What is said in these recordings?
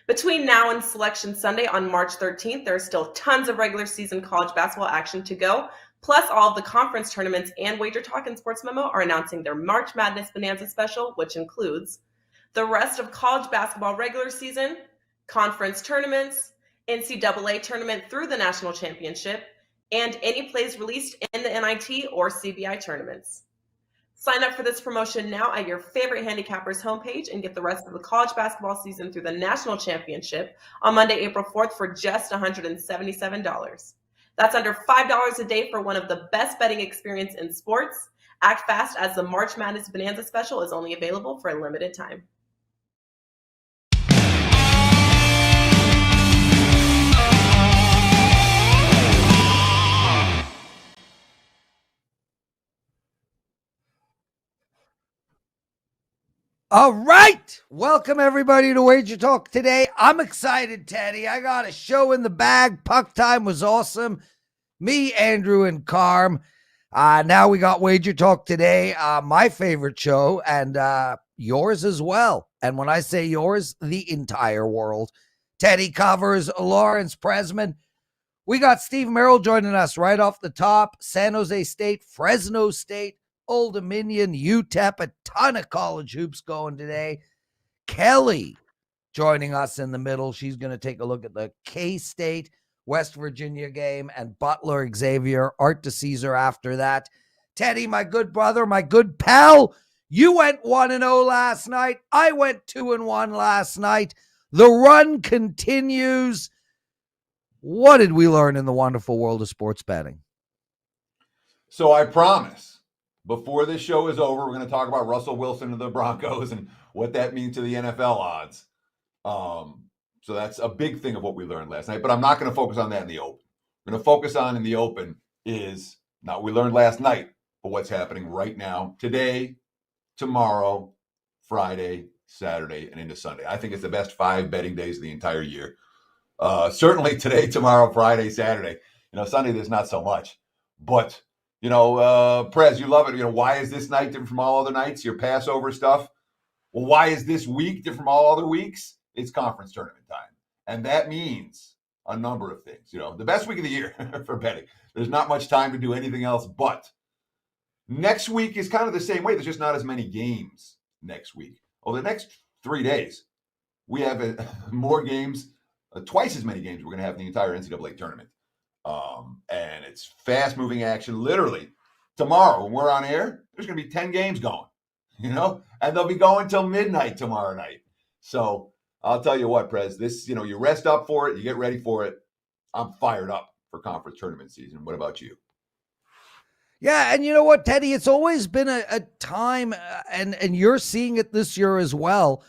Between now and Selection Sunday on March 13th, there are still tons of regular season college basketball action to go. Plus, all of the conference tournaments and WagerTalk and Sports Memo are announcing their March Madness Bonanza special, which includes the rest of college basketball regular season, conference tournaments, NCAA tournament through the national championship, and any plays released in the NIT or CBI tournaments. Sign up for this promotion now at your favorite handicappers homepage and get the rest of the college basketball season through the national championship on Monday, April 4th for just $177. That's under $5 a day for one of the best betting experience in sports. Act fast as the March Madness Bonanza special is only available for a limited time. All right. Welcome, everybody, to WagerTalk Today. I'm excited, Teddy. I got a show in the bag. Puck time was awesome. Me, Andrew, and Carm. Now we got WagerTalk Today, my favorite show, and yours as well. And when I say yours, the entire world. Teddy covers Lawrence Presman. We got Steve Merrill joining us right off the top. San Jose State, Fresno State, Old Dominion, UTEP, a ton of college hoops going today. Kelly joining us in the middle. She's going to take a look at the K-State, West Virginia game, and Butler, Xavier, Art Dicesare after that. Teddy, my good brother, my good pal, you went 1-0 last night. I went 2-1 last night. The run continues. What did we learn in the wonderful world of sports betting? So I promise, before this show is over, we're going to talk about Russell Wilson and the Broncos and what that means to the NFL odds. So that's a big thing of what we learned last night, but I'm not going to focus on that in the open. We're going to focus on in the open is not what we learned last night, but what's happening right now, today, tomorrow, Friday, Saturday, and into Sunday. I think it's the best 5 betting days of the entire year. Certainly today, tomorrow, Friday, Saturday. Sunday, there's not so much, but Prez, you love it. Why is this night different from all other nights? Your Passover stuff. Well, why is this week different from all other weeks? It's conference tournament time. And that means a number of things. The best week of the year for betting. There's not much time to do anything else, but next week is kind of the same way. There's just not as many games next week. The next 3 days, we have more games, twice as many games we're going to have in the entire NCAA tournament. And it's fast-moving action. Literally, tomorrow when we're on air, there's going to be 10 games going, and they'll be going till midnight tomorrow night. So I'll tell you what, Prez, this, you rest up for it, you get ready for it. I'm fired up for conference tournament season. What about you? Yeah, and you know what, Teddy? It's always been a time, and you're seeing it this year as well.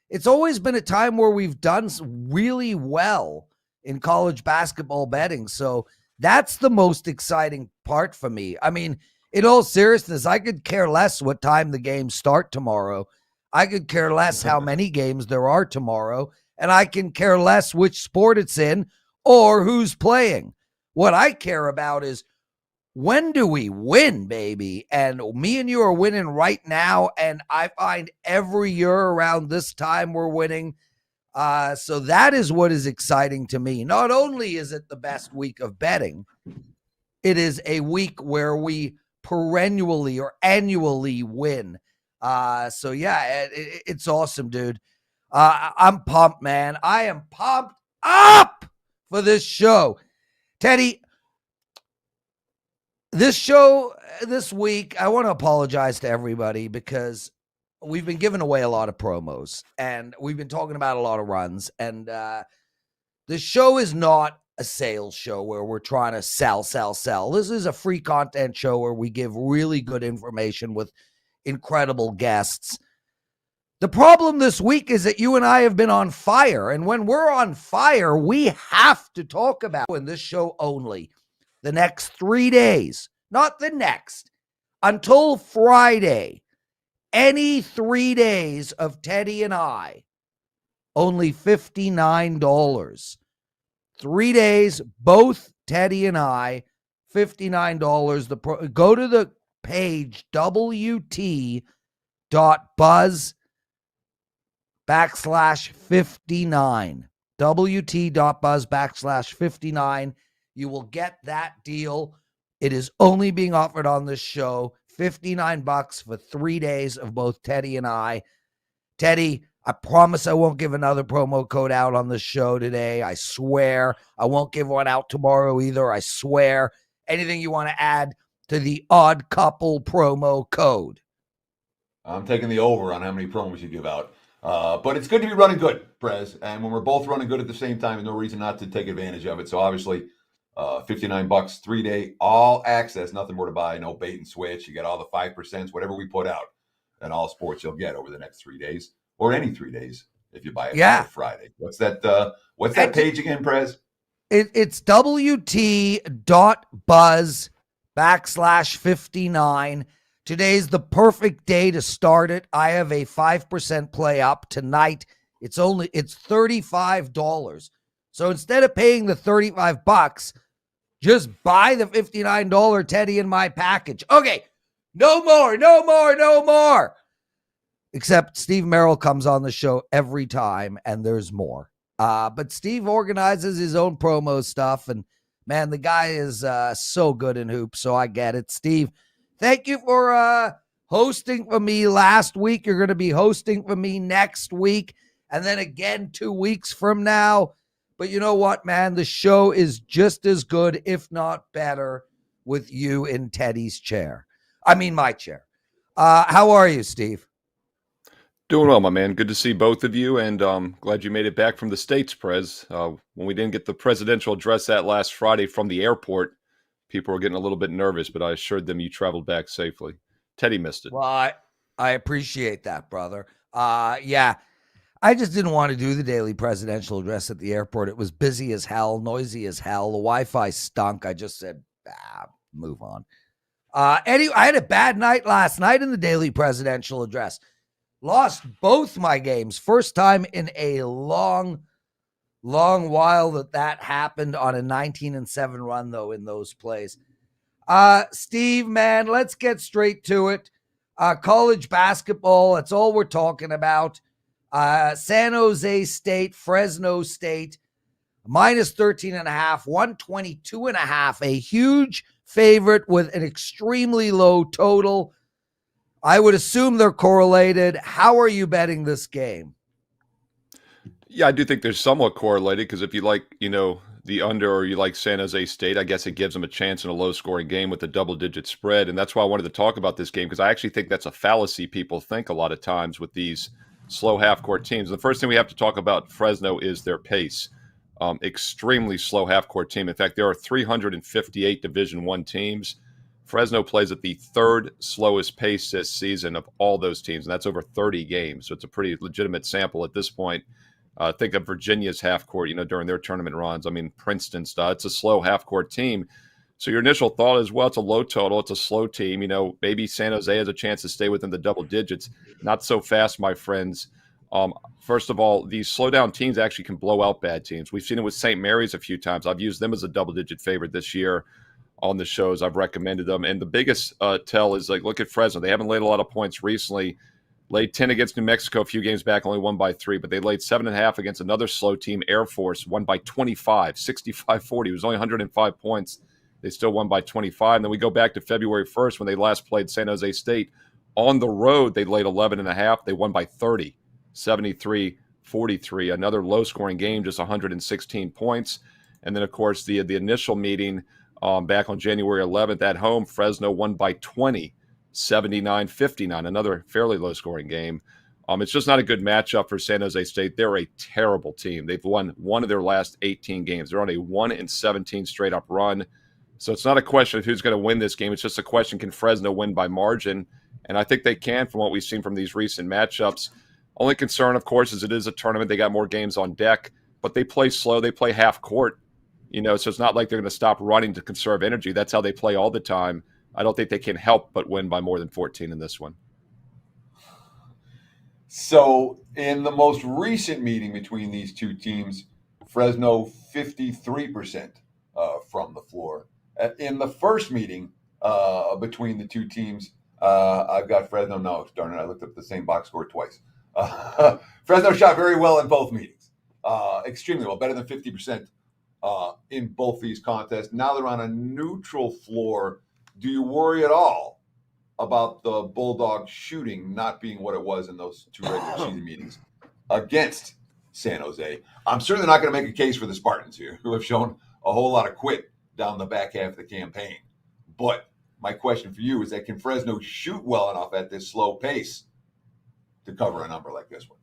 It's always been a time where we've done really well in college basketball betting. So that's the most exciting part for me. I mean, in all seriousness, I could care less what time the games start tomorrow. I could care less how many games there are tomorrow, and I can care less which sport it's in or who's playing. What I care about is, when do we win, baby? And me and you are winning right now, and I find every year around this time we're winning. So that is what is exciting to me. Not only is it the best week of betting, it is a week where we perennially or annually win. So yeah, it's awesome, dude. I'm pumped, man. I am pumped up for this show. Teddy, this show this week, I want to apologize to everybody because we've been giving away a lot of promos and we've been talking about a lot of runs. And the show is not a sales show where we're trying to sell. This is a free content show where we give really good information with incredible guests. The problem this week is that you and I have been on fire. And when we're on fire, we have to talk about in this show only the next 3 days, not the next, until Friday. Any 3 days of Teddy and I, only $59. 3 days, both Teddy and I, $59. Go to the page, wt.buzz WT.buzz/59. WT.buzz/59. You will get that deal. It is only being offered on this show. $59 for 3 days of both Teddy and I. Teddy, I promise I won't give another promo code out on the show today. I swear. I won't give one out tomorrow either. I swear. Anything you want to add to the Odd Couple promo code? I'm taking the over on how many promos you give out. But it's good to be running good, Prez. And when we're both running good at the same time, there's no reason not to take advantage of it. So obviously, $59, 3-day, all access, nothing more to buy, no bait and switch. You get all the 5%, whatever we put out, and all sports you'll get over the next 3 days, or any 3 days if you buy it by Friday. What's that page again, Prez? It's WT.buzz/59. Today's the perfect day to start it. I have a 5% play up tonight. It's $35. So instead of paying the $35, just buy the $59 Teddy and my package. Okay, no more. Except Steve Merrill comes on the show every time, and there's more. But Steve organizes his own promo stuff, and man, the guy is so good in hoops, so I get it. Steve, thank you for hosting for me last week. You're going to be hosting for me next week, and then again 2 weeks from now. But you know what, man? The show is just as good, if not better, with you in Teddy's chair. I mean, my chair. How are you, Steve? Doing well, my man. Good to see both of you, and glad you made it back from the States, Prez. When we didn't get the presidential address that last Friday from the airport, people were getting a little bit nervous, but I assured them you traveled back safely. Teddy missed it. Well, I appreciate that, brother. Yeah, I just didn't want to do the daily presidential address at the airport. It was busy as hell, noisy as hell. The Wi-Fi stunk. I just said, move on. Anyway, I had a bad night last night in the daily presidential address. Lost both my games. First time in a long while that happened on a 19-7 run, though, in those plays. Steve, man, let's get straight to it. College basketball, that's all we're talking about. San Jose State, Fresno State, minus 13.5, 122.5, a huge favorite with an extremely low total. I would assume they're correlated. How are you betting this game? Yeah, I do think they're somewhat correlated because if you like, the under or you like San Jose State, I guess it gives them a chance in a low-scoring game with a double-digit spread. And that's why I wanted to talk about this game because I actually think that's a fallacy people think a lot of times with these slow half-court teams. The first thing we have to talk about Fresno is their pace. Extremely slow half-court team. In fact, there are 358 Division I teams. Fresno plays at the third slowest pace this season of all those teams, and that's over 30 games. So it's a pretty legitimate sample at this point. Think of Virginia's half court, during their tournament runs. I mean, Princeton style. It's a slow half court team. So your initial thought is, well, it's a low total. It's a slow team. Maybe San Jose has a chance to stay within the double digits. Not so fast, my friends. First of all, these slow down teams actually can blow out bad teams. We've seen it with St. Mary's a few times. I've used them as a double digit favorite this year on the shows. I've recommended them. And the biggest tell is look at Fresno. They haven't laid a lot of points recently. Laid 10 against New Mexico a few games back, only won by 3, but they laid 7.5 against another slow team, Air Force, won by 25, 65-40. It was only 105 points. They still won by 25. And then we go back to February 1st when they last played San Jose State. On the road, they laid 11.5. They won by 30, 73-43. Another low-scoring game, just 116 points. And then, of course, the initial meeting back on January 11th at home, Fresno won by 20. 79-59, another fairly low-scoring game. It's just not a good matchup for San Jose State. They're a terrible team. They've won one of their last 18 games. They're on a 1-17 straight-up run. So it's not a question of who's going to win this game. It's just a question, can Fresno win by margin? And I think they can from what we've seen from these recent matchups. Only concern, of course, is it is a tournament. They got more games on deck, but they play slow. They play half court, so it's not like they're going to stop running to conserve energy. That's how they play all the time. I don't think they can help but win by more than 14 in this one. So in the most recent meeting between these two teams, Fresno 53% from the floor. In the first meeting between the two teams, I've got Fresno. No, darn it, I looked up the same box score twice. Fresno shot very well in both meetings, extremely well, better than 50% in both these contests. Now they're on a neutral floor. Do you worry at all about the Bulldogs shooting not being what it was in those two regular season meetings against San Jose? I'm certainly not going to make a case for the Spartans here, who have shown a whole lot of quit down the back half of the campaign. But my question for you is that can Fresno shoot well enough at this slow pace to cover a number like this one?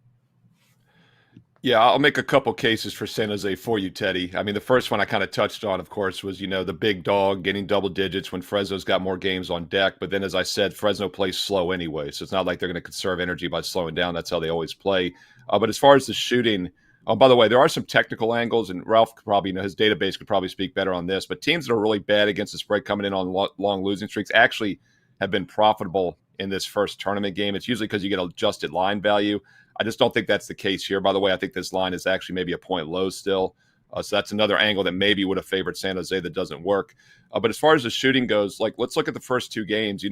Yeah, I'll make a couple cases for San Jose for you, Teddy. I mean, the first one I kind of touched on, of course, was, the big dog getting double digits when Fresno's got more games on deck. But then, as I said, Fresno plays slow anyway. So it's not like they're going to conserve energy by slowing down. That's how they always play. But as far as the shooting, by the way, there are some technical angles, and Ralph could probably, his database could probably speak better on this. But teams that are really bad against the spread coming in on long losing streaks actually have been profitable in this first tournament game. It's usually because you get adjusted line value. I just don't think that's the case here. By the way, I think this line is actually maybe a point low still. So that's another angle that maybe would have favored San Jose that doesn't work. But as far as the shooting goes, let's look at the first two games.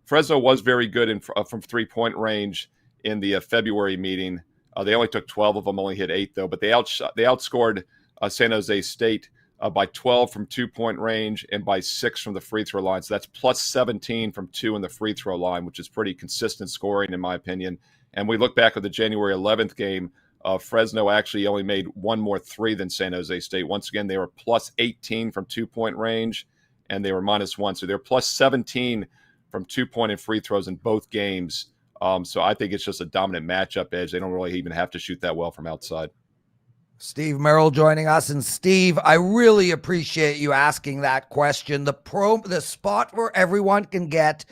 Fresno was very good from three-point range in the February meeting. They only took 12 of them, only hit 8 though. But they outscored San Jose State by 12 from two-point range and by 6 from the free throw line. So that's plus 17 from 2 in the free throw line, which is pretty consistent scoring in my opinion. And we look back at the January 11th game, Fresno actually only made one more three than San Jose State. Once again, they were plus 18 from two-point range, and they were minus 1. So they're plus 17 from two-point and free throws in both games. So I think it's just a dominant matchup edge. They don't really even have to shoot that well from outside. Steve Merrill joining us. And Steve, I really appreciate you asking that question. The spot where everyone can get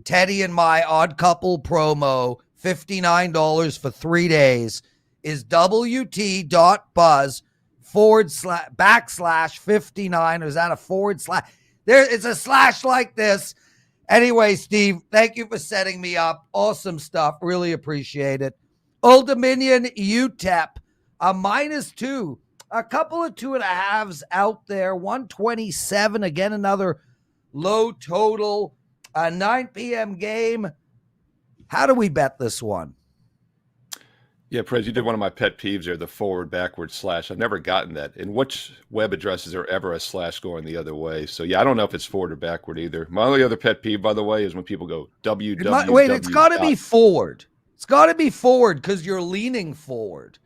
Teddy and my Odd Couple promo, $59 for 3 days, is WT.buzz/59, or is that a /? It's a slash like this. Anyway, Steve, thank you for setting me up. Awesome stuff. Really appreciate it. Old Dominion UTEP, a -2. A couple of 2.5s out there. 127. Again, another low total. A 9 p.m. game. How do we bet this one? Yeah, Prez, you did one of my pet peeves there, the forward-backward slash. I've never gotten that. In which web address is there ever a slash going the other way? So, yeah, I don't know if it's forward or backward either. My only other pet peeve, by the way, is when people go www. Wait, it's got to be forward. It's got to be forward because you're leaning forward.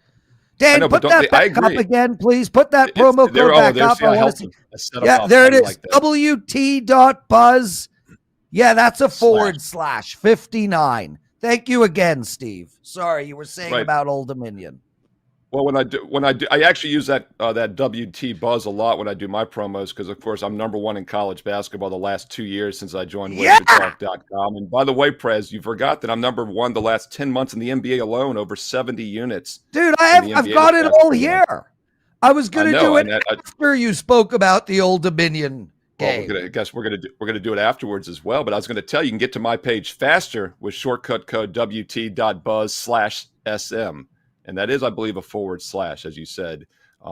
Dan, put that back up again, please. Put that promo code back up. I want to see. Yeah, there it is. Like WT.buzz. Yeah, that's a /59. Thank you again, Steve. Sorry, you were saying about Old Dominion. Well, when I do, I actually use that WT Buzz a lot when I do my promos because, of course, I'm #1 in college basketball the last 2 years since I joined WagerTalk.com. And by the way, Prez, you forgot that I'm #1 the last 10 months in the NBA alone, over 70 units. Dude, I've got it all here. I was going to do it after you spoke about the Old Dominion. Well, we're gonna do it afterwards as well. But I was going to tell you can get to my page faster with shortcut code WT.buzz/SM, and that is, I believe, a /, as you said,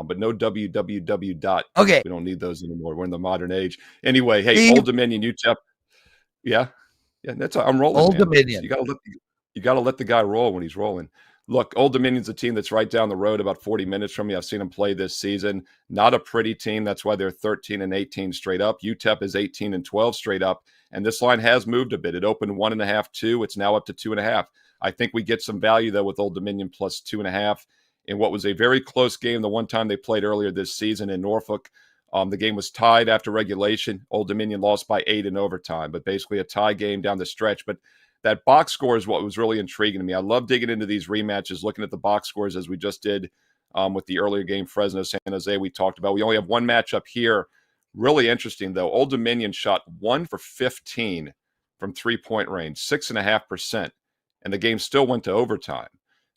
but no www. Okay, we don't need those anymore. We're in the modern age. Anyway, hey, Old Dominion, UTEP. Yeah, I'm rolling. Old Dominion. You gotta let the guy roll when he's rolling. Look, Old Dominion's a team that's right down the road, about 40 minutes from me. I've seen them play this season. Not a pretty team. That's why they're 13-18 straight up. UTEP is 18-12 straight up. And this line has moved a bit. It opened 1.5, 2. It's now up to 2.5. I think we get some value, though, with Old Dominion plus 2.5 in what was a very close game the one time they played earlier this season in Norfolk. The game was tied after regulation. Old Dominion lost by 8 in overtime, but basically a tie game down the stretch. But that box score is what was really intriguing to me. I love digging into these rematches, looking at the box scores as we just did with the earlier game, Fresno, San Jose, we talked about. We only have one matchup here. Really interesting, though. Old Dominion shot 1 for 15 from three-point range, 6.5%, and the game still went to overtime.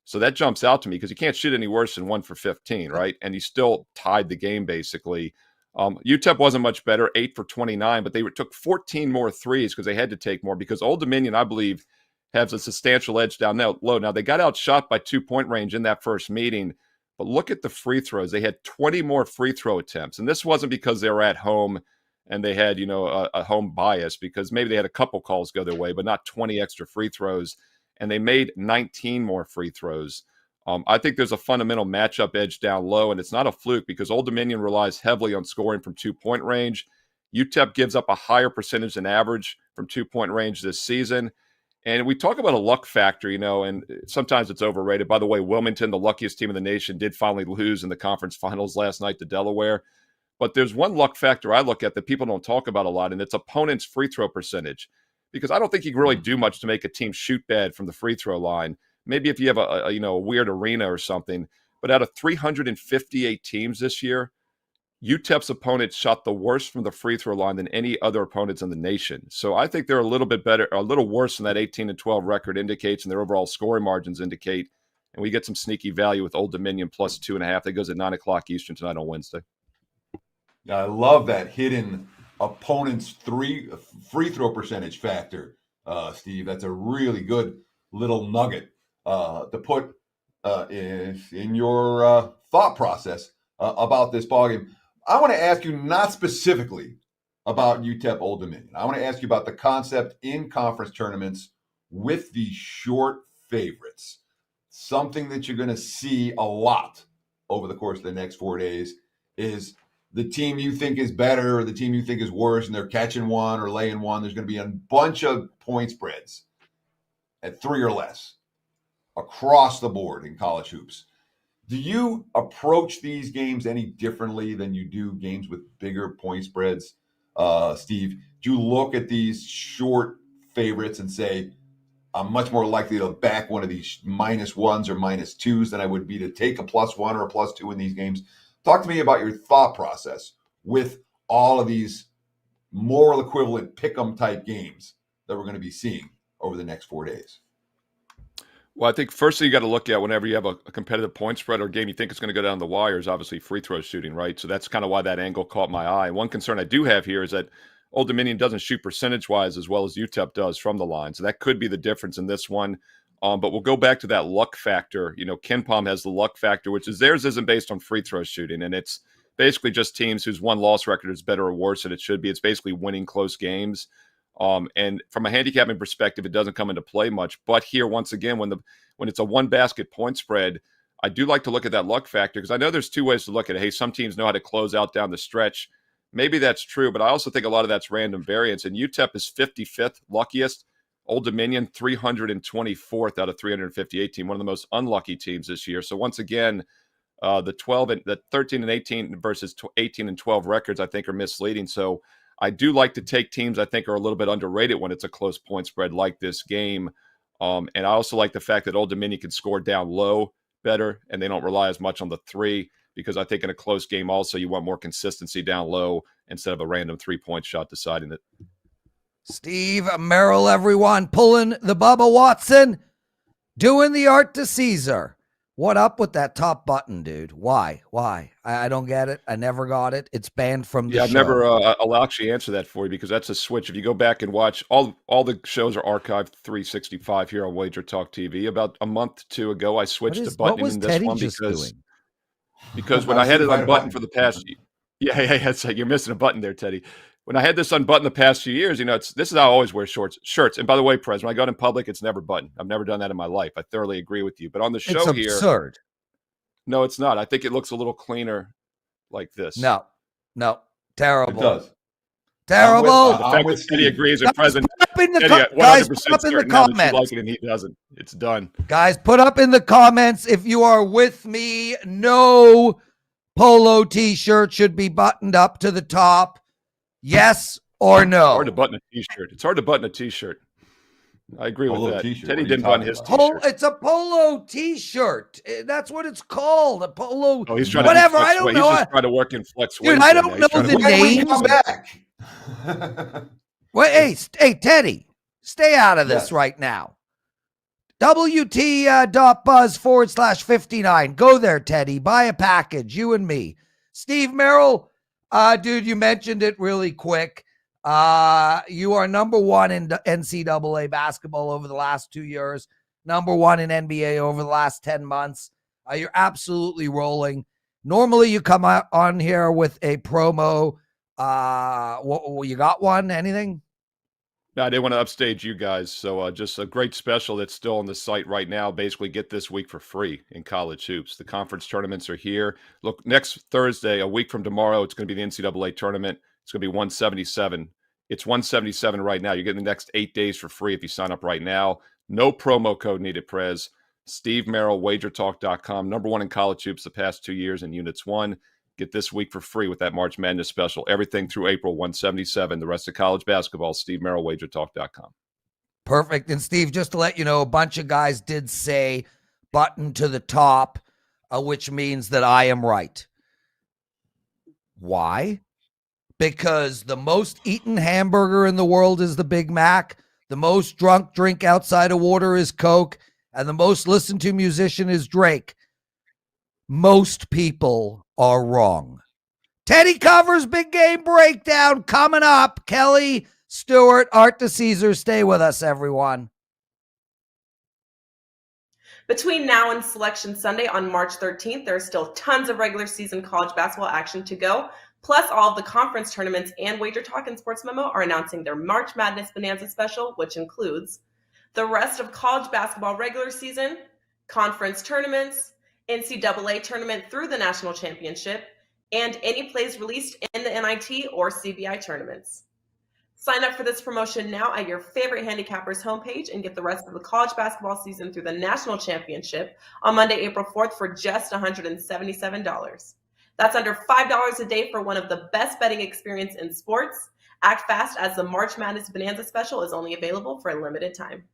So that jumps out to me because you can't shoot any worse than 1 for 15, right? And he still tied the game, basically. UTEP wasn't much better, 8 for 29, but they took 14 more threes because they had to take more because Old Dominion, I believe, has a substantial edge down there low. Now, they got outshot by 2-point range in that first meeting, but look at the free throws. They had 20 more free throw attempts, and this wasn't because they were at home and they had, a home bias because maybe they had a couple calls go their way, but not 20 extra free throws. and they made 19 more free throws. I think there's a fundamental matchup edge down low, and it's not a fluke because Old Dominion relies heavily on scoring from 2-point range. UTEP gives up a higher percentage than average from 2-point range this season. And we talk about a luck factor, and sometimes it's overrated. By the way, Wilmington, the luckiest team in the nation, did finally lose in the conference finals last night to Delaware. But there's one luck factor I look at that people don't talk about a lot, and it's opponent's free throw percentage. Because I don't think you can really do much to make a team shoot bad from the free throw line. Maybe if you have a weird arena or something. But out of 358 teams this year, UTEP's opponents shot the worst from the free throw line than any other opponents in the nation. So I think they're a little bit better, a little worse than that 18-12 record indicates, and their overall scoring margins indicate. And we get some sneaky value with Old Dominion plus 2.5. That goes at 9 o'clock Eastern tonight on Wednesday. Yeah, I love that hidden opponent's free throw percentage factor, Steve. That's a really good little nugget to put in your thought process about this ballgame. I want to ask you not specifically about UTEP Old Dominion. I want to ask you about the concept in conference tournaments with the short favorites. Something that you're going to see a lot over the course of the next 4 days is the team you think is better or the team you think is worse, and they're catching one or laying one. There's going to be a bunch of point spreads at 3 or less across the board in college hoops. Do you approach these games any differently than you do games with bigger point spreads, Steve? Do you look at these short favorites and say, I'm much more likely to back one of these -1s or -2s than I would be to take a +1 or a +2 in these games? Talk to me about your thought process with all of these moral equivalent pick'em type games that we're going to be seeing over the next 4 days. Well, I think first thing you got to look at whenever you have a competitive point spread or game you think it's going to go down the wire is obviously free throw shooting, right? So that's kind of why that angle caught my eye. And one concern I do have here is that Old Dominion doesn't shoot percentage-wise as well as UTEP does from the line. So that could be the difference in this one. But we'll go back to that luck factor. Ken Palm has the luck factor, which is theirs isn't based on free throw shooting. And it's basically just teams whose one-loss record is better or worse than it should be. It's basically winning close games. And from a handicapping perspective, it doesn't come into play much. But here, once again, when it's a one-basket point spread, I do like to look at that luck factor because I know there's two ways to look at it. Hey, some teams know how to close out down the stretch. Maybe that's true, but I also think a lot of that's random variance. And UTEP is 55th luckiest. Old Dominion, 324th out of 358 team, one of the most unlucky teams this year. So once again, the 13 and 18 versus 18 and 12 records, I think, are misleading. So I do like to take teams I think are a little bit underrated when it's a close point spread like this game. And I also like the fact that Old Dominion can score down low better, and they don't rely as much on the three, because I think in a close game also you want more consistency down low instead of a random 3-point shot deciding it. Steve Merrill, everyone, pulling the Bubba Watson, doing the art to Caesar. What up with that top button, dude? Why? I don't get it. I never got it. It's banned from the show. I've never. I'll actually answer that for you because that's a switch. If you go back and watch, all the shows are archived 365 here on WagerTalk TV. About a month or two ago, I switched the button in this one because when I had it unbuttoned for the past, it's like you're missing a button there, Teddy. When I had this unbuttoned the past few years, this is how I always wear shirts. And by the way, Prez, when I go out in public, it's never buttoned. I've never done that in my life. I thoroughly agree with you. But on the show it's here, absurd. No, it's not. I think it looks a little cleaner like this. No, terrible. It does. Terrible. The fact that Teddy agrees with President guys, put up in the comments. Like it and he doesn't. It's done. Guys, put up in the comments if you are with me. No polo t-shirt should be buttoned up to the top. Yes or no? It's hard to button a t-shirt. It's hard to button a t-shirt. I agree with that. T-shirt. Teddy didn't button his t-shirt. It's a polo t-shirt. That's what it's called. A polo. Oh, he's trying whatever. To I don't know. He's just trying to work in flex. Dude, I don't know the names. Wait, hey, Teddy, stay out of this right now. WT.buzz/59. Go there, Teddy. Buy a package. You and me. Steve Merrill, dude, you mentioned it really quick. You are number one in NCAA basketball over the last 2 years, number one in NBA over the last 10 months. You're absolutely rolling. Normally you come out on here with a promo. You got one? Anything? No, I didn't want to upstage you guys. So just a great special that's still on the site right now. Basically, get this week for free in college hoops. The conference tournaments are here. Look, next Thursday, a week from tomorrow, it's going to be the NCAA tournament. It's going to be 177. It's 177 right now. You're getting the next 8 days for free if you sign up right now. No promo code needed, Prez. Steve Merrill, WagerTalk.com. Number one in college hoops the past 2 years in Units 1. Get this week for free with that March Madness special. Everything through April 177. The rest of college basketball, Steve Merrill, WagerTalk.com. Perfect. And Steve, just to let you know, a bunch of guys did say button to the top, which means that I am right. Why? Because the most eaten hamburger in the world is the Big Mac. The most drunk drink outside of water is Coke. And the most listened to musician is Drake. Most people are wrong. Teddy Covers big game breakdown coming up. Kelly Stewart, Art Dicesare. Stay with us, everyone. Between now and Selection Sunday on March 13th, there are still tons of regular season college basketball action to go. Plus, all of the conference tournaments and WagerTalk and Sports Memo are announcing their March Madness Bonanza special, which includes the rest of college basketball regular season, conference tournaments, NCAA tournament through the national championship, and any plays released in the NIT or CBI tournaments. Sign up for this promotion now at your favorite handicappers homepage and get the rest of the college basketball season through the national championship on Monday, April 4th for just $177. That's under $5 a day for one of the best betting experience in sports. Act fast as the March Madness Bonanza special is only available for a limited time.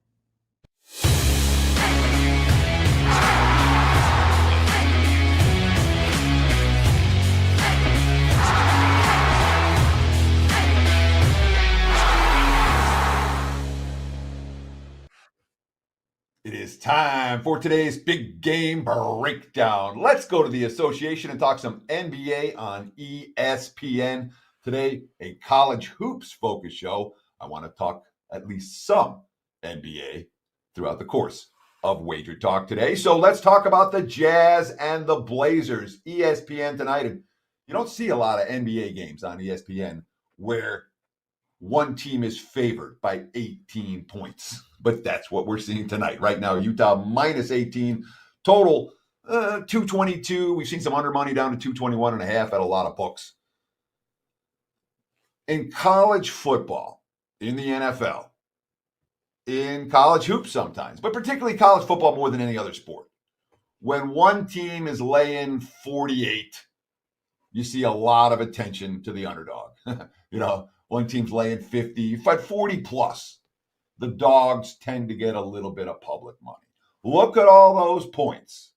It is time for today's big game breakdown. Let's go to the association and talk some NBA on ESPN. Today, a college hoops focus show. I want to talk at least some NBA throughout the course of Wager Talk today. So let's talk about the Jazz and the Blazers. ESPN tonight. And you don't see a lot of NBA games on ESPN where one team is favored by 18 points. But that's what we're seeing tonight. Right now, Utah minus 18. Total 222. We've seen some under money down to 221.5 at a lot of books. In college football, in the NFL, in college hoops sometimes, but particularly college football more than any other sport, when one team is laying 48, you see a lot of attention to the underdog. One team's laying 50, but 40 plus. The dogs tend to get a little bit of public money. Look at all those points.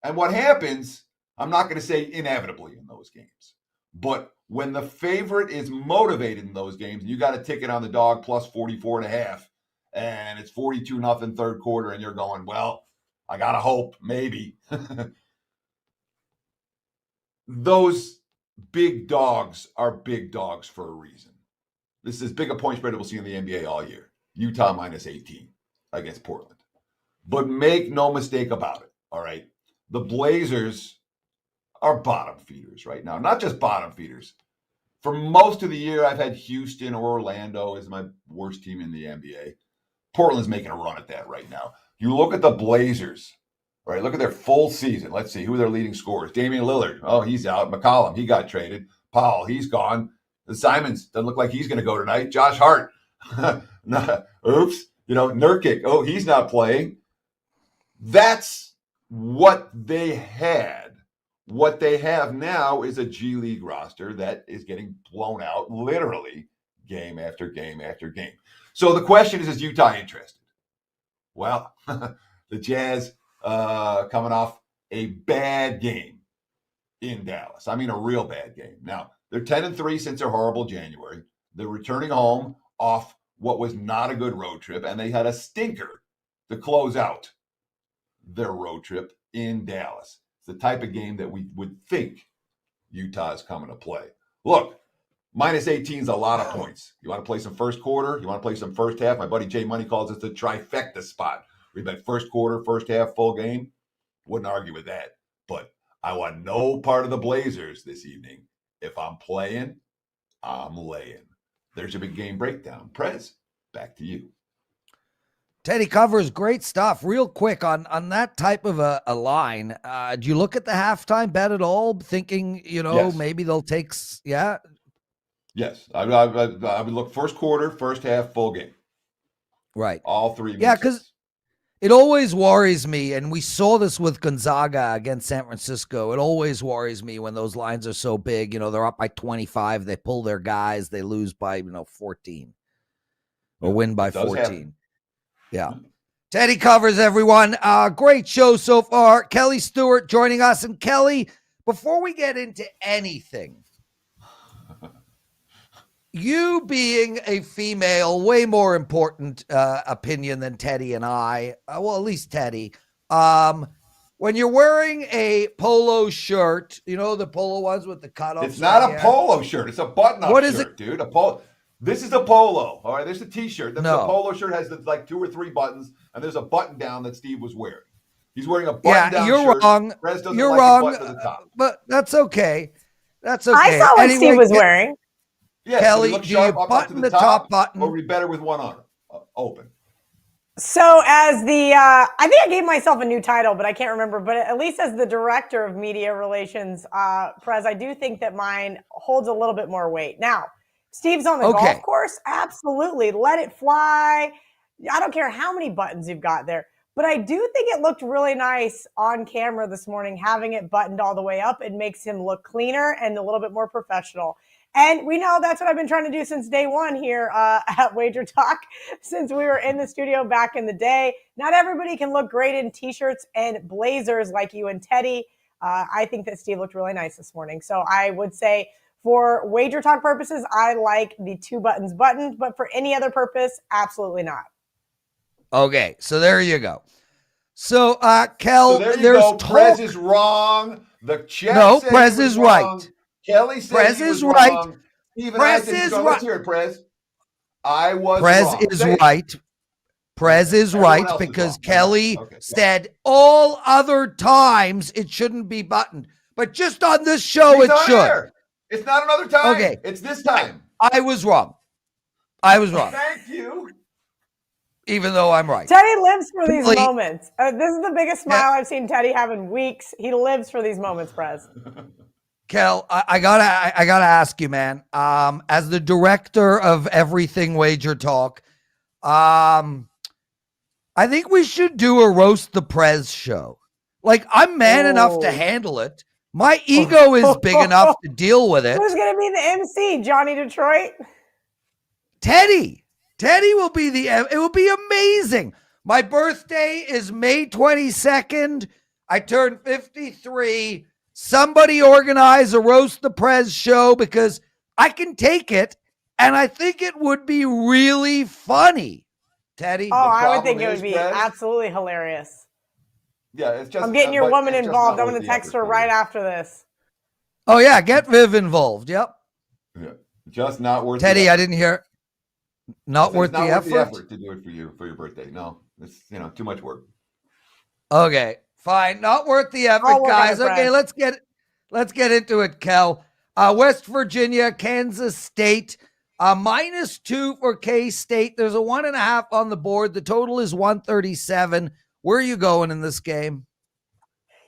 And what happens, I'm not going to say inevitably in those games, but when the favorite is motivated in those games, and you got a ticket on the dog plus 44.5, and it's 42-0 third quarter, and you're going, well, I got to hope, maybe. Those big dogs are big dogs for a reason. This is as big a point spread we'll see in the NBA all year. Utah minus 18 against Portland. But make no mistake about it, all right? The Blazers are bottom feeders right now. Not just bottom feeders. For most of the year, I've had Houston or Orlando as my worst team in the NBA. Portland's making a run at that right now. You look at the Blazers, all right? Look at their full season. Let's see, who are their leading scorers? Damian Lillard. Oh, he's out. McCollum, he got traded. Powell, he's gone. The Simons doesn't look like he's going to go tonight. Josh Hart. Oops. Nurkic. Oh, he's not playing. That's what they had. What they have now is a G League roster that is getting blown out literally game after game after game. So the question is Utah interested? Well, the Jazz coming off a bad game in Dallas. I mean, a real bad game. Now, they're 10-3 since their horrible January. They're returning home off what was not a good road trip, and they had a stinker to close out their road trip in Dallas. It's the type of game that we would think Utah is coming to play. Look, minus 18 is a lot of points. You want to play some first quarter? You want to play some first half? My buddy Jay Money calls it the trifecta spot. We bet first quarter, first half, full game. Wouldn't argue with that. But I want no part of the Blazers this evening. If I'm playing, I'm laying. there's your big game breakdown. Prez, back to you. Teddy covers great stuff. Real quick on that type of a line. Do you look at the halftime bet at all, thinking, Yes. maybe they'll take, yeah? Yes. I would look first quarter, first half, full game. Right. All three. Yeah, because it always worries me, and we saw this with Gonzaga against San Francisco. It always worries me when those lines are so big. They're up by 25. They pull their guys. They lose by, 14 or win by 14. Happen. Yeah. Teddy covers, everyone. Great show so far. Kelly Stewart joining us. And Kelly, before we get into anything, you being a female, way more important opinion than Teddy and I. Well, at least Teddy. When you're wearing a polo shirt, the polo ones with the cutoffs. It's not a polo shirt. It's a button-up What shirt, is it? dude. This is a polo. All right, there's a T-shirt. The polo shirt has like 2 or 3 buttons, and there's a button down that Steve was wearing. He's wearing a button down you're shirt. wrong. Prez doesn't You're like wrong. the button to the top. But that's okay. That's okay. I saw what Steve was wearing. Yeah, Kelly, so do you button the top button? Or be better with one arm open. So as I think I gave myself a new title, but I can't remember. But at least as the director of media relations, Prez, I do think that mine holds a little bit more weight. Now, Steve's on the golf course. Absolutely. Let it fly. I don't care how many buttons you've got there. But I do think it looked really nice on camera this morning, having it buttoned all the way up. It makes him look cleaner and a little bit more professional. And we know that's what I've been trying to do since day one here at WagerTalk, since we were in the studio back in the day. Not everybody can look great in T-shirts and blazers like you and Teddy. I think that Steve looked really nice this morning. So I would say for WagerTalk purposes, I like the 2 buttons buttoned, but for any other purpose, absolutely not. Okay, so there you go. So, Kel, so there you there's go. Prez is wrong. The chat No, said Prez he was is wrong. right. Kelly said Prez he was is right. wrong. Even Prez I said, is let's right. hear it, Prez. I was Prez wrong. is Say it. right. Prez is Everyone right else is because wrong. Kelly Okay, said all other times it shouldn't be buttoned. But just on this show, He's it on should. air. It's not another time. Okay. It's this time. I was wrong. I was wrong, Thank you. even though I'm right. Teddy lives for these Really? moments. This is the biggest smile I've seen Teddy have in weeks. He lives for these moments, Prez. Kel, I gotta ask you, man. As the director of everything Wager Talk, I think we should do a roast the Prez show. Like, I'm man enough to handle it. My ego is big enough to deal with it. Who's gonna be the MC? Johnny Detroit? Teddy will be it will be amazing. My birthday is May 22nd. I turned 53. Somebody organize a roast the Prez show because I can take it and I think it would be really funny. Teddy? Oh, I would think it problem would is, be Prez, absolutely hilarious. Yeah, it's just. I'm getting your woman it's just involved. not I'm worth going to the text effort her for right you. after this. Oh yeah, get Viv involved. Yep. Yeah, just not worth. Teddy, the I didn't hear. Not worth the effort. to do it for your birthday. No, it's too much work. Okay, fine. Not worth the effort, I'll work on guys. it, Okay, Prez. let's get into it, Kel. West Virginia, Kansas State, -2 for K-State. There's a 1.5 on the board. The total is 137. Where are you going in this game?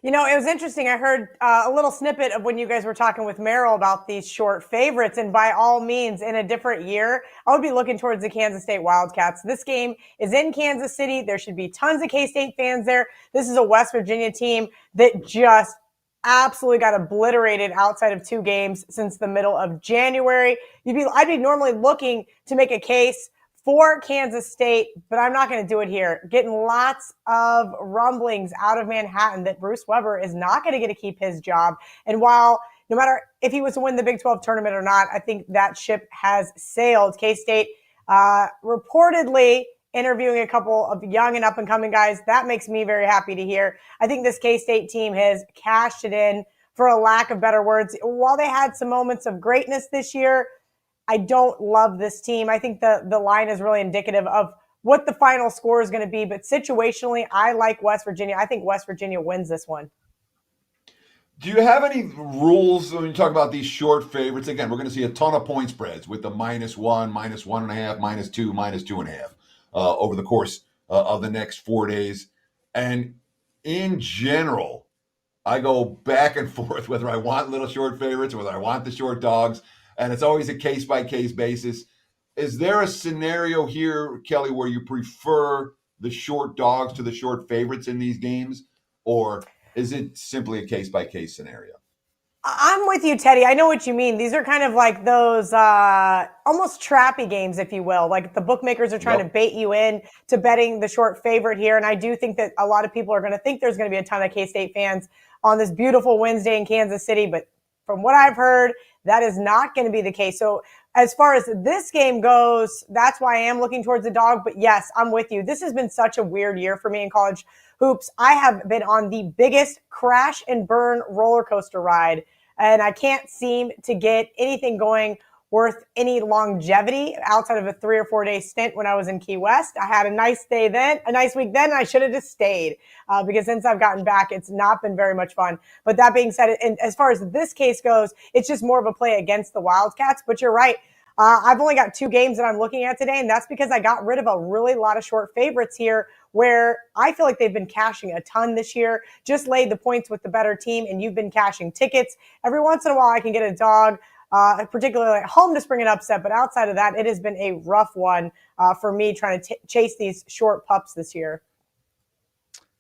You know, it was interesting. I heard a little snippet of when you guys were talking with Merrill about these short favorites. And by all means, in a different year, I would be looking towards the Kansas State Wildcats. This game is in Kansas City. There should be tons of K-State fans there. This is a West Virginia team that just absolutely got obliterated outside of 2 games since the middle of January. I'd be normally looking to make a case for Kansas State, but I'm not going to do it here. Getting lots of rumblings out of Manhattan that Bruce Weber is not going to get to keep his job. And while no matter if he was to win the Big 12 tournament or not, I think that ship has sailed. K-State reportedly interviewing a couple of young and up-and-coming guys. That makes me very happy to hear. I think this K-State team has cashed it in, for a lack of better words. While they had some moments of greatness this year, I don't love this team. I think the line is really indicative of what the final score is going to be. But situationally, I like West Virginia. I think West Virginia wins this one. Do you have any rules when you talk about these short favorites? Again, we're going to see a ton of point spreads with the -1, -1.5, -2, -2.5 over the course of the next 4 days. And in general, I go back and forth whether I want little short favorites or whether I want the short dogs. And it's always a case-by-case basis. Is there a scenario here, Kelly, where you prefer the short dogs to the short favorites in these games? Or is it simply a case-by-case scenario? I'm with you, Teddy. I know what you mean. These are kind of like those almost trappy games, if you will. Like the bookmakers are trying to bait you in to betting the short favorite here. And I do think that a lot of people are going to think there's going to be a ton of K-State fans on this beautiful Wednesday in Kansas City. But from what I've heard, that is not going to be the case. So as far as this game goes, that's why I am looking towards the dog. But yes, I'm with you. This has been such a weird year for me in college hoops. I have been on the biggest crash and burn roller coaster ride, and I can't seem to get anything going worth any longevity outside of a 3 or 4 day stint when I was in Key West. I had a nice day then, a nice week then, and I should have just stayed because since I've gotten back, it's not been very much fun. But that being said, and as far as this case goes, it's just more of a play against the Wildcats. But you're right. I've only got 2 games that I'm looking at today, and that's because I got rid of a really lot of short favorites here where I feel like they've been cashing a ton this year. Just laid the points with the better team, and you've been cashing tickets. Every once in a while, I can get a dog, particularly at home, to spring an upset. But outside of that, it has been a rough one for me trying to chase these short pups this year.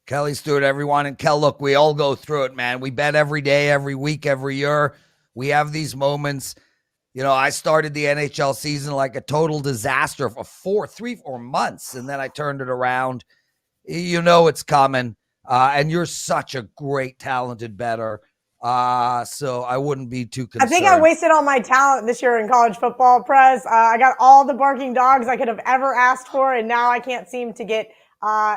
Kelly Stewart, everyone. And Kel, look, we all go through it, man. We bet every day, every week, every year. We have these moments. You know, I started the NHL season like a total disaster for 3 or 4 months, and then I turned it around. You know it's coming, and you're such a great, talented bettor, so I wouldn't be too concerned. I think I wasted all my talent this year in college football, Prez. I got all the barking dogs I could have ever asked for, and now I can't seem to get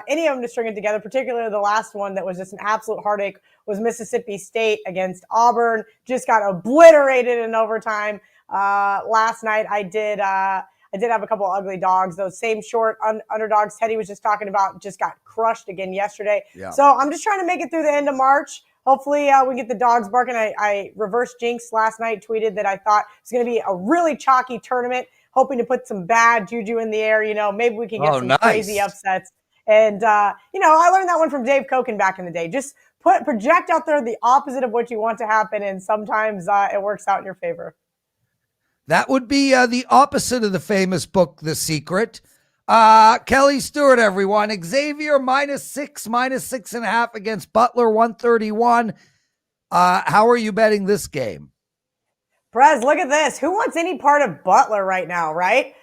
any of them to string it together, particularly the last one that was just an absolute heartache was Mississippi State against Auburn. Just got obliterated in overtime. Last night I did have a couple of ugly dogs. Those same short underdogs Teddy was just talking about just got crushed again yesterday. Yeah. So I'm just trying to make it through the end of March. Hopefully we get the dogs barking. I reverse jinx last night, tweeted that I thought it was going to be a really chalky tournament, hoping to put some bad juju in the air. You know, maybe we can get some crazy upsets. And, you know, I learned that one from Dave Koken back in the day. Just project out there the opposite of what you want to happen, and sometimes it works out in your favor. That would be the opposite of the famous book, The Secret. Kelly Stewart, everyone. Xavier -6, -6.5 against Butler, 131. How are you betting this game? Prez, look at this. Who wants any part of Butler right now, right?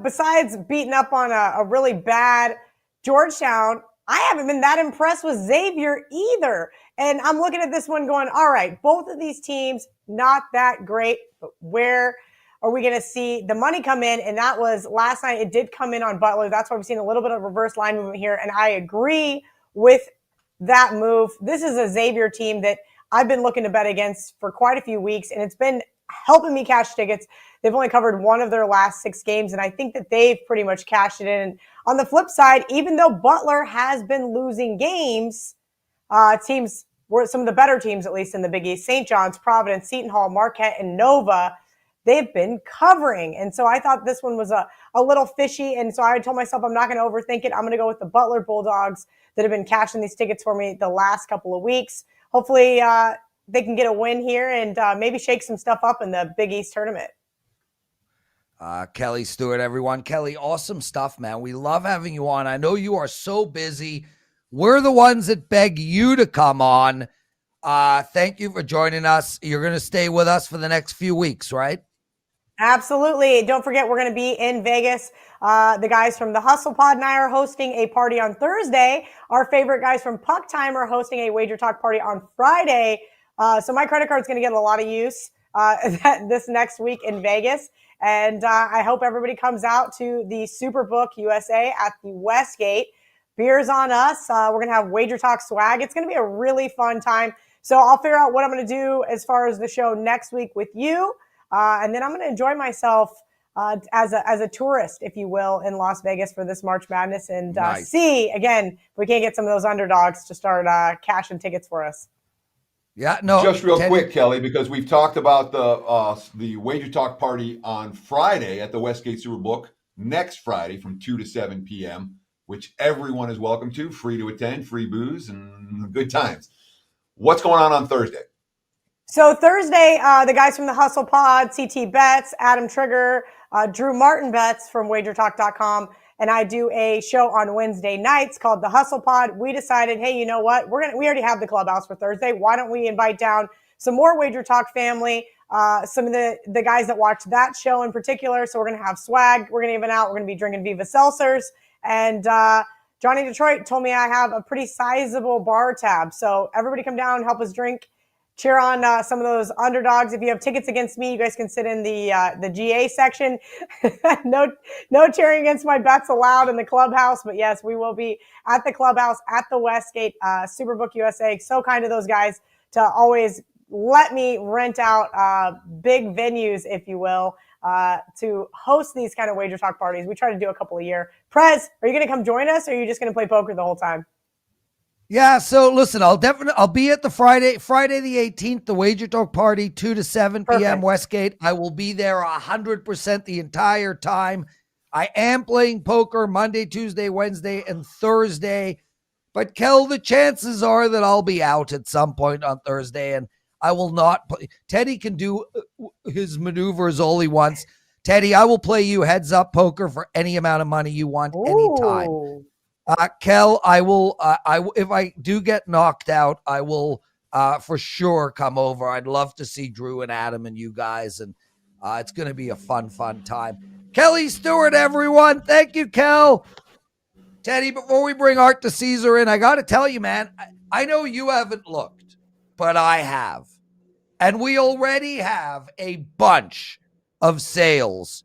Besides beating up on a really bad Georgetown, I haven't been that impressed with Xavier either. And I'm looking at this one going, all right, both of these teams, not that great, but where are we going to see the money come in? And that was last night. It did come in on Butler. That's why we've seen a little bit of reverse line movement here. And I agree with that move. This is a Xavier team that I've been looking to bet against for quite a few weeks, and it's been helping me cash tickets. They've only covered 1 of their last 6 games, and I think that they've pretty much cashed it in. And on the flip side, even though Butler has been losing games, teams were some of the better teams, at least in the Big East, St. John's, Providence, Seton Hall, Marquette, and Nova, they've been covering. And so I thought this one was a little fishy. And so I told myself I'm not going to overthink it. I'm going to go with the Butler Bulldogs that have been cashing these tickets for me the last couple of weeks. Hopefully they can get a win here and maybe shake some stuff up in the Big East tournament. Kelly Stewart, everyone. Kelly, awesome stuff, man. We love having you on. I know you are so busy. We're the ones that beg you to come on. Thank you for joining us. You're going to stay with us for the next few weeks, right? Absolutely. Don't forget, we're going to be in Vegas. The guys from the Hustle Pod and I are hosting a party on Thursday. Our favorite guys from Puck Time are hosting a WagerTalk party on Friday. So my credit card's going to get a lot of use this next week in Vegas. And I hope everybody comes out to the Superbook USA at the Westgate. Beers on us. We're going to have WagerTalk swag. It's going to be a really fun time. So I'll figure out what I'm going to do as far as the show next week with you. And then I'm going to enjoy myself as a tourist, if you will, in Las Vegas for this March Madness and see, again, if we can't get some of those underdogs to start cashing tickets for us. Yeah, no. Just real Teddy, quick, Kelly, because we've talked about the Wager Talk party on Friday at the Westgate Superbook next Friday from 2 to 7 p.m., which everyone is welcome to, free to attend, free booze, and good times. What's going on Thursday? So Thursday, the guys from the Hustle Pod, CT Betts, Adam Trigger, Drew Martin Betts from WagerTalk.com, and I do a show on Wednesday nights called the Hustle Pod. We decided, hey, you know what? We already have the clubhouse for Thursday. Why don't we invite down some more Wager Talk family, some of the guys that watch that show in particular. So we're going to have swag. We're going to even out. We're going to be drinking Viva Seltzers. And Johnny Detroit told me I have a pretty sizable bar tab. So everybody come down, help us drink. Cheer on some of those underdogs. If you have tickets against me, you guys can sit in the GA section. No cheering against my bets allowed in the clubhouse. But yes, we will be at the clubhouse at the Westgate Superbook USA. So kind of those guys to always let me rent out big venues, if you will, to host these kind of Wager Talk parties. We try to do a couple a year. Prez, are you going to come join us, or are you just going to play poker the whole time? Yeah, so listen, I'll be at the Friday the 18th, the Wager Talk party, 2 to 7 p.m. Perfect. Westgate. I will be there 100% the entire time. I am playing poker Monday, Tuesday, Wednesday, and Thursday. But Kel, the chances are that I'll be out at some point on Thursday, and I will not play. Teddy can do his maneuvers all he wants. Teddy, I will play you heads up poker for any amount of money you want, anytime. Ooh. Kel, I will. If I do get knocked out, I will for sure come over. I'd love to see Drew and Adam and you guys, and it's going to be a fun time. Kelly Stewart, everyone. Thank you, Kel. Teddy, before we bring Art to Caesar in, I got to tell you, man, I know you haven't looked, but I have, and we already have a bunch of sales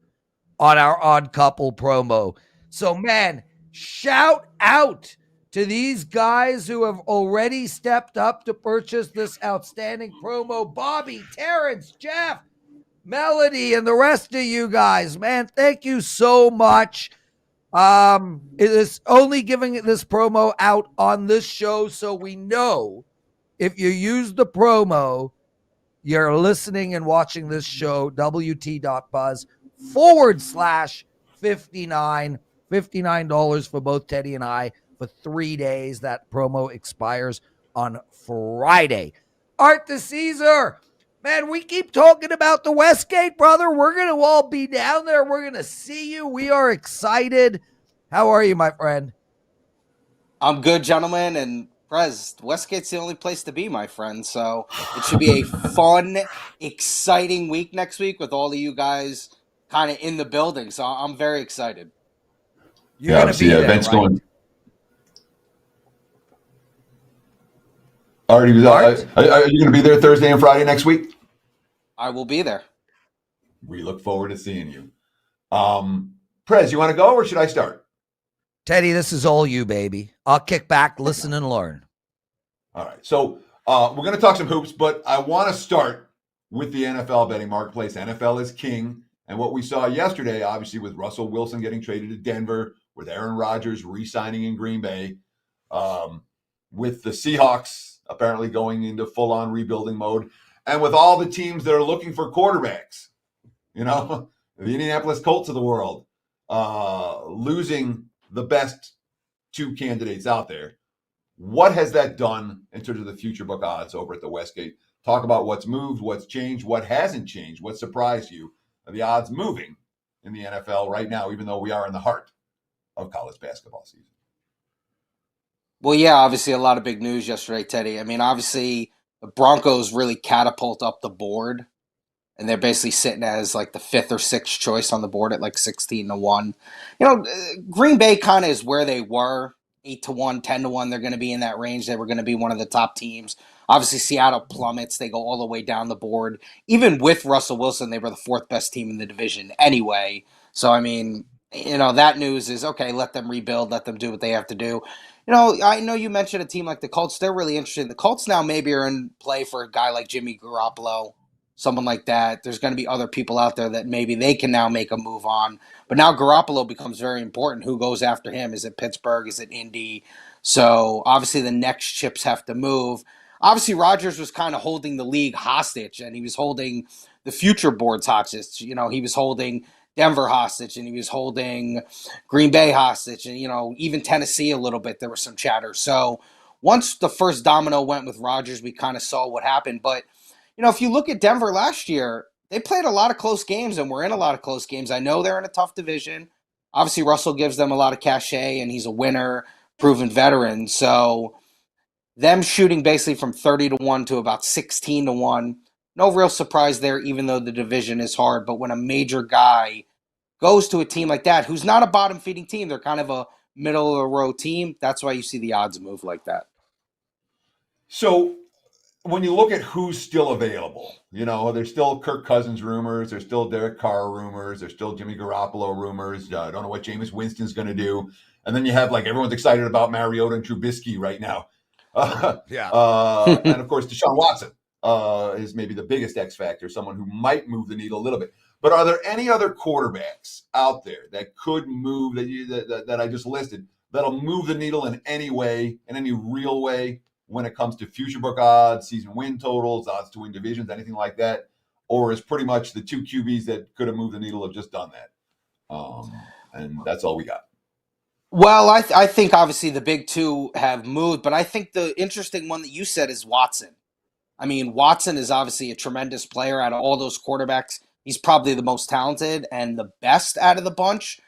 on our Odd Couple promo. So, man, shout out to these guys who have already stepped up to purchase this outstanding promo. Bobby, Terrence, Jeff, Melody, and the rest of you guys. Man, thank you so much. It is only giving this promo out on this show, so we know if you use the promo, you're listening and watching this show, WT.buzz/59. $59 for both Teddy and I for 3 days. That promo expires on Friday. Art to Caesar. Man, we keep talking about the Westgate, brother. We're going to all be down there. We're going to see you. We are excited. How are you, my friend? I'm good, gentlemen. And Prez, Westgate's the only place to be, my friend. So it should be a fun, exciting week next week with all of you guys kind of in the building. So I'm very excited. You're going to be there, events right? going. Art, are you going to be there Thursday and Friday next week? I will be there. We look forward to seeing you. Prez, you want to go or should I start? Teddy, this is all you, baby. I'll kick back, listen, and learn. All right. So we're going to talk some hoops, but I want to start with the NFL betting marketplace. NFL is king. And what we saw yesterday, obviously, with Russell Wilson getting traded to Denver, with Aaron Rodgers re-signing in Green Bay, with the Seahawks apparently going into full-on rebuilding mode, and with all the teams that are looking for quarterbacks, the Indianapolis Colts of the world, losing the best two candidates out there. What has that done in terms of the future book odds over at the Westgate? Talk about what's moved, what's changed, what hasn't changed, what surprised you. Are the odds moving in the NFL right now, even though we are in the heart of college basketball season? Well, yeah, obviously a lot of big news yesterday, Teddy. I mean, obviously the Broncos really catapult up the board, and they're basically sitting as like the fifth or sixth choice on the board at like 16-1. Green Bay kind of is where they were, 8-1, 10-1. They're going to be in that range. They were going to be one of the top teams. Obviously, Seattle plummets. They go all the way down the board. Even with Russell Wilson, they were the fourth best team in the division anyway. So, I mean, that news is, okay, let them rebuild, let them do what they have to do. I know you mentioned a team like the Colts. They're really interested. The Colts now maybe are in play for a guy like Jimmy Garoppolo, someone like that. There's going to be other people out there that maybe they can now make a move on. But now Garoppolo becomes very important. Who goes after him? Is it Pittsburgh? Is it Indy? So obviously the next chips have to move. obviously Rodgers was kind of holding the league hostage, and he was holding the future boards hostage. You know, he was holding Denver hostage, and he was holding Green Bay hostage, and, you know, even Tennessee a little bit. There was some chatter. So once the first domino went with Rodgers, we kind of saw what happened. But, you know, if you look at Denver last year, they played a lot of close games and were in a lot of close games. I know they're in a tough division. Obviously, Russell gives them a lot of cachet, and he's a winner, proven veteran. So them shooting basically from 30-1 to about 16-1, no real surprise there, even though the division is hard. But when a major guy goes to a team like that, who's not a bottom-feeding team, they're kind of a middle-of-the-road team, that's why you see the odds move like that. So when you look at who's still available, you know, there's still Kirk Cousins rumors, there's still Derek Carr rumors, there's still Jimmy Garoppolo rumors. I don't know what Jameis Winston's going to do. And then you have, like, everyone's excited about Mariota and Trubisky right now. And of course, Deshaun Watson is maybe the biggest X factor, someone who might move the needle a little bit. But are there any other quarterbacks out there that could move that I just listed that'll move the needle in any way, in any real way, when it comes to future book odds, season win totals, odds to win divisions, anything like that? Or is pretty much the two QBs that could have moved the needle have just done that? And that's all we got. Well, I think obviously the big two have moved, but I think the interesting one that you said is Watson. I mean, Watson is obviously a tremendous player out of all those quarterbacks. He's probably the most talented and the best out of the bunch.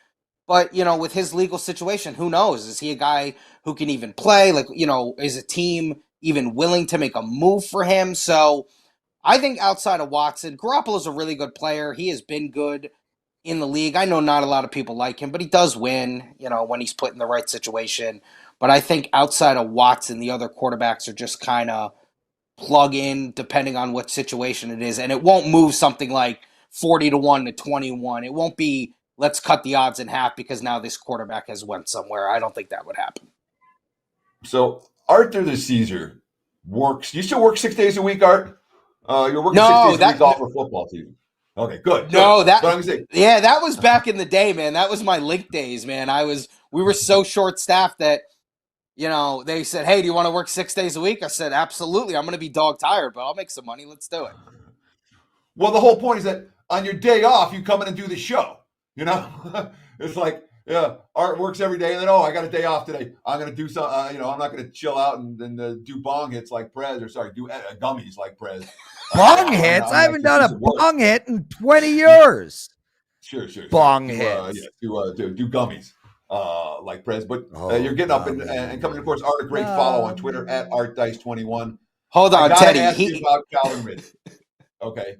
But, you know, with his legal situation, who knows? Is he a guy who can even play? Like, you know, is a team even willing to make a move for him? So I think outside of Watson, Garoppolo's a really good player. He has been good in the league. I know not a lot of people like him, but he does win, you know, when he's put in the right situation. But I think outside of Watson, the other quarterbacks are just kind of plug in depending on what situation it is. And it won't move something like 40-1 to 21. It won't be, let's cut the odds in half because now this quarterback has went somewhere. I don't think that would happen. So Arthur the Caesar works. You still work 6 days a week, Art? You're working No, 6 days a week off for football season. Okay, good. No, good. But I'm saying, yeah, that was back in the day, man. That was my link days, man. We were so short staffed that, you know, they said, "Hey, do you want to work 6 days a week?" I said, "Absolutely. I'm going to be dog tired, but I'll make some money. Let's do it." well, the whole point is that on your day off, you come in and do the show. You know, it's like, yeah, Art works every day, and then, I got a day off today. I'm going to do some, I'm not going to chill out and do bong hits like Prez, or sorry, do gummies like Prez. Bong hits? I haven't done a bong hit in 20 years. Sure. Bong hits. Do gummies like Prez. But you're getting up and coming, of course, Art, a great follow on Twitter at ArtDice21. Hold on, Teddy. Ask you about Calvin Ridley. Okay.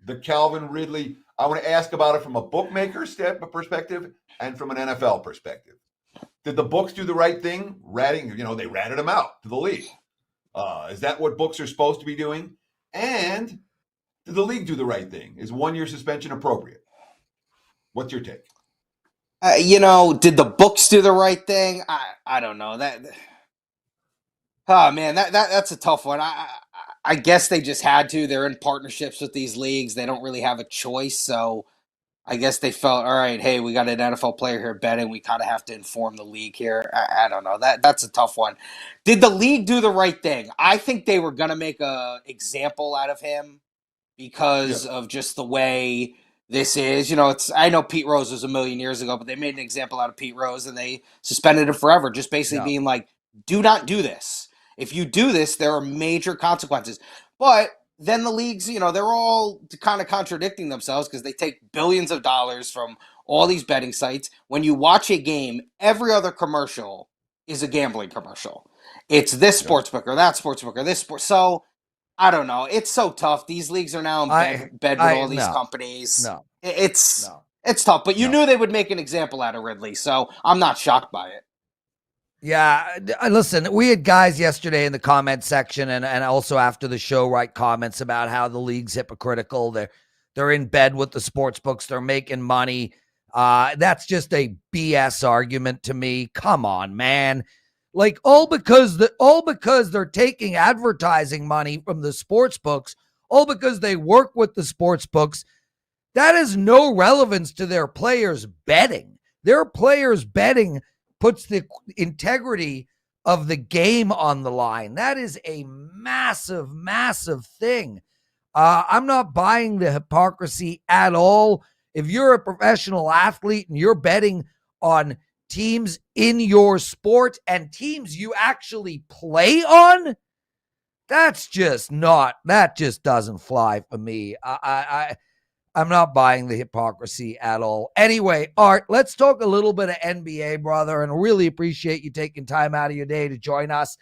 The Calvin Ridley, I want to ask about it from a bookmaker perspective and from an NFL perspective. Did the books do the right thing? They ratted him out to the league. Is that what books are supposed to be doing? And did the league do the right thing? Is 1 year suspension appropriate? What's your take? Did the books do the right thing? I don't know. That's a tough one. I guess they just had to. They're in partnerships with these leagues. They don't really have a choice. So I guess they felt, all right, hey, we got an NFL player here betting. We kind of have to inform the league here. I don't know. That's a tough one. Did the league do the right thing? I think they were going to make an example out of him because of just the way this is. I know Pete Rose was a million years ago, but they made an example out of Pete Rose and they suspended him forever, just basically being like, do not do this. If you do this, there are major consequences. But then the leagues, they're all kind of contradicting themselves because they take billions of dollars from all these betting sites. When you watch a game, every other commercial is a gambling commercial. It's this sportsbook or that sportsbook or this sport. So I don't know. It's so tough. These leagues are now in bed with all these companies. It's tough. But you knew they would make an example out of Ridley, so I'm not shocked by it. Yeah, listen, we had guys yesterday in the comment section and also after the show write comments about how the league's hypocritical. They're in bed with the sports books. They're making money. That's just a BS argument to me. Come on, man. Like all because they're taking advertising money from the sports books, all because they work with the sports books, that has no relevance to their players betting. Their players betting puts the integrity of the game on the line. That is a massive, massive thing. I'm not buying the hypocrisy at all. If you're a professional athlete and you're betting on teams in your sport and teams you actually play on, that just doesn't fly for me. I'm not buying the hypocrisy at all. Anyway, Art, let's talk a little bit of NBA, brother, and really appreciate you taking time out of your day to join us.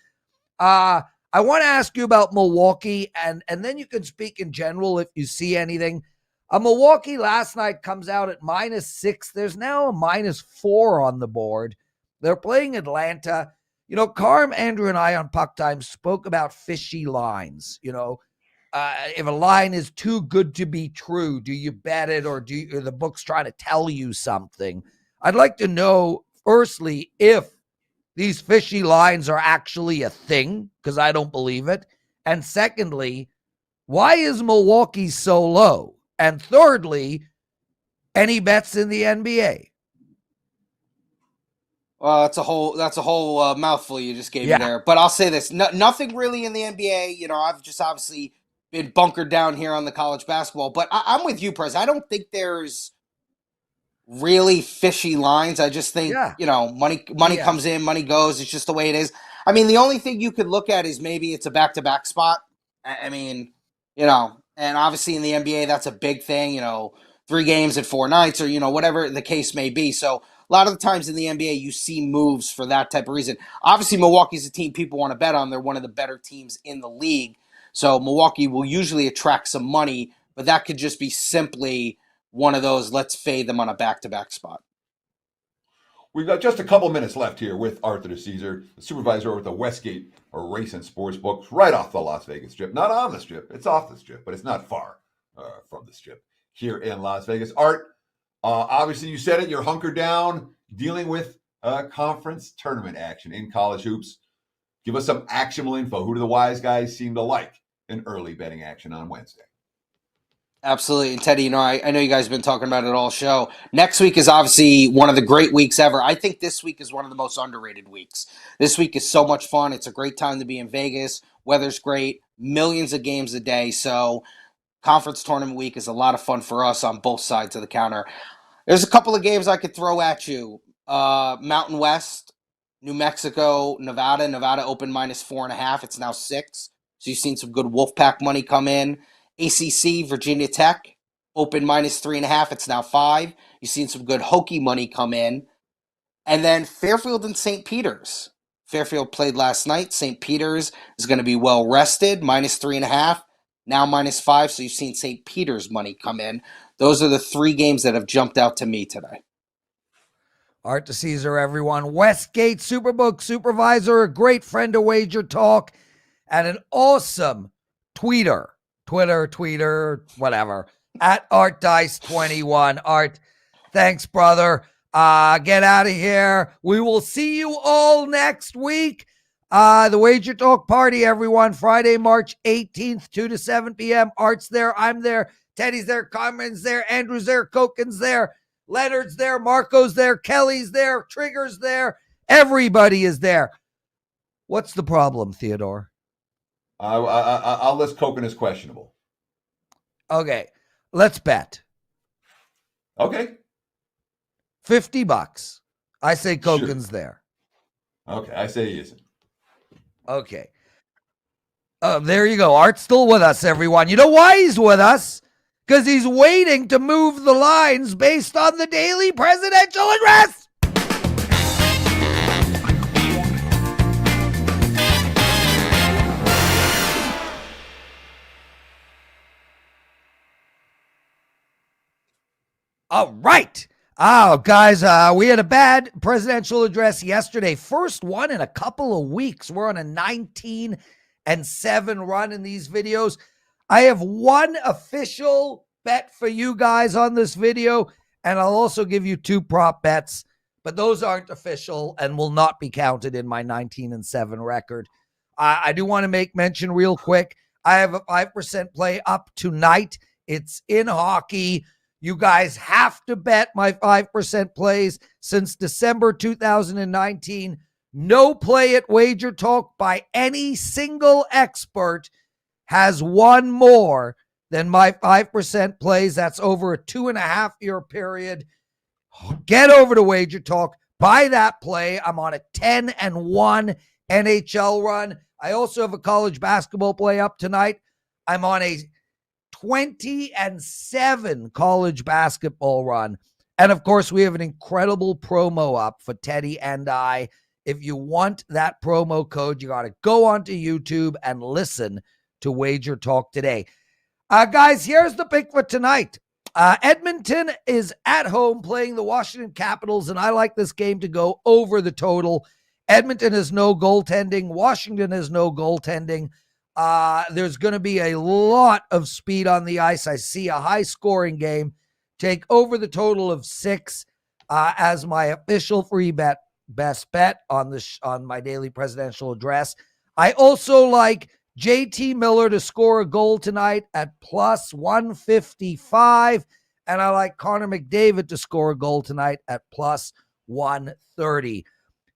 I want to ask you about Milwaukee, and then you can speak in general if you see anything. Milwaukee last night comes out at -6. There's now a -4 on the board. They're playing Atlanta. Carm, Andrew, and I on Puck Time spoke about fishy lines. If a line is too good to be true, do you bet it, or are the books trying to tell you something? I'd like to know, firstly, if these fishy lines are actually a thing, because I don't believe it. And secondly, why is Milwaukee so low? And thirdly, any bets in the NBA? Well, that's a whole mouthful you just gave me there. But I'll say this: nothing really in the NBA. I've just obviously been bunkered down here on the college basketball. But I'm with you, Prez. I don't think there's really fishy lines. I just think money comes in, money goes. It's just the way it is. I mean, the only thing you could look at is maybe it's a back-to-back spot. I mean, and obviously in the NBA that's a big thing. 3 games at 4 nights, or whatever the case may be. So a lot of the times in the NBA you see moves for that type of reason. Obviously Milwaukee's a team people want to bet on. They're one of the better teams in the league. So Milwaukee will usually attract some money, but that could just be simply one of those, let's fade them on a back-to-back spot. We've got just a couple minutes left here with Arthur Dicesare, the supervisor over at the Westgate Race and Sports Books, right off the Las Vegas Strip. Not on the Strip, it's off the Strip, but it's not far from the Strip here in Las Vegas. Art, obviously you said it, you're hunkered down, dealing with conference tournament action in college hoops. Give us some actionable info. Who do the wise guys seem to like in early betting action on Wednesday? Absolutely. And Teddy, I know you guys have been talking about it all show. Next week is obviously one of the great weeks ever. I think this week is one of the most underrated weeks. This week is so much fun. It's a great time to be in Vegas. Weather's great. Millions of games a day. So conference tournament week is a lot of fun for us on both sides of the counter. There's a couple of games I could throw at you. Mountain West, New Mexico, Nevada. Nevada opened -4.5. It's now 6. So you've seen some good Wolfpack money come in. ACC, Virginia Tech, open -3.5. It's now 5. You've seen some good Hokie money come in. And then Fairfield and St. Peter's. Fairfield played last night. St. Peter's is going to be well rested, -3.5. Now -5. So you've seen St. Peter's money come in. Those are the 3 games that have jumped out to me today. Art Dicesare, everyone. Westgate Superbook supervisor, a great friend of WagerTalk, and an awesome tweeter, whatever, at ArtDice21. Art, thanks, brother. Get out of here. We will see you all next week. The WagerTalk party, everyone. Friday, March 18th, 2 to 7 p.m. Art's there. I'm there. Teddy's there. Carmen's there. Andrew's there. Koken's there. Leonard's there. Marco's there. Kelly's there. Trigger's there. Everybody is there. What's the problem, Theodore? I'll list Koken as questionable. Okay, let's bet. Okay. $50. I say Koken's there. Okay, I say he isn't. Okay. There you go. Art's still with us, everyone. You know why he's with us? Because he's waiting to move the lines based on the daily presidential address. All right. Oh, guys, we had a bad presidential address yesterday. First one in a couple of weeks. We're on a 19-7 run in these videos. I have one official bet for you guys on this video, and I'll also give you 2 prop bets, but those aren't official and will not be counted in my 19-7 record. I do want to make mention real quick. I have a 5% play up tonight. It's in hockey. You guys have to bet my 5% plays since December 2019. No play at Wager Talk by any single expert has won more than my 5% plays. That's over a 2.5-year period. Get over to Wager Talk. Buy that play. I'm on a 10-1 NHL run. I also have a college basketball play up tonight. I'm on a 20-7 college basketball run. And of course, we have an incredible promo up for Teddy and I. If you want that promo code, you got to go onto YouTube and listen to Wager Talk Today. Guys, here's the pick for tonight. Edmonton is at home playing the Washington Capitals, and I like this game to go over the total. Edmonton has no goaltending. Washington has no goaltending. There's going to be a lot of speed on the ice. I see a high-scoring game. Take over the total of 6 as my official free bet, best bet on my daily presidential address. I also like JT Miller to score a goal tonight at plus 155. And I like Connor McDavid to score a goal tonight at plus 130.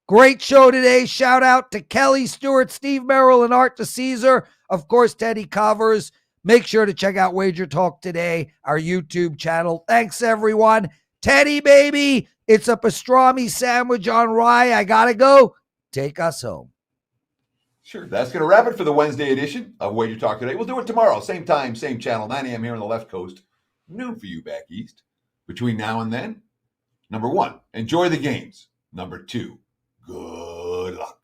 Great show today. Shout out to Kelly Stewart, Steve Merrill, and Art Dicesare. Of course, Teddy covers. Make sure to check out Wager Talk Today, our YouTube channel. Thanks, everyone. Teddy, baby, it's a pastrami sandwich on rye. I got to go. Take us home. Sure. That's going to wrap it for the Wednesday edition of Wager Talk Today. We'll do it tomorrow. Same time, same channel, 9 a.m. here on the left coast. Noon for you back east. Between now and then, number 1, enjoy the games. Number 2, good luck.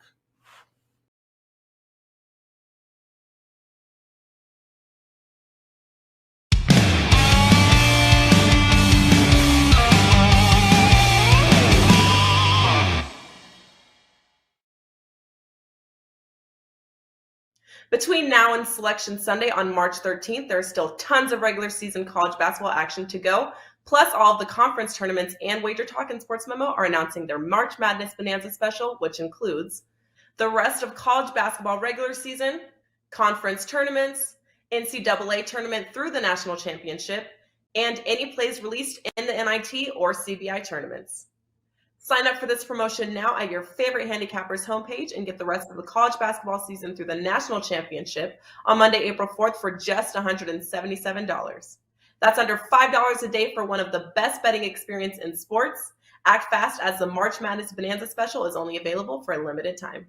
Between now and Selection Sunday on March 13th, there are still tons of regular season college basketball action to go. Plus, all of the conference tournaments and Wager Talk and Sports Memo are announcing their March Madness Bonanza special, which includes the rest of college basketball regular season, conference tournaments, NCAA tournament through the national championship, and any plays released in the NIT or CBI tournaments. Sign up for this promotion now at your favorite handicappers homepage and get the rest of the college basketball season through the national championship on Monday, April 4th for just $177. That's under $5 a day for one of the best betting experience in sports. Act fast as the March Madness Bonanza special is only available for a limited time.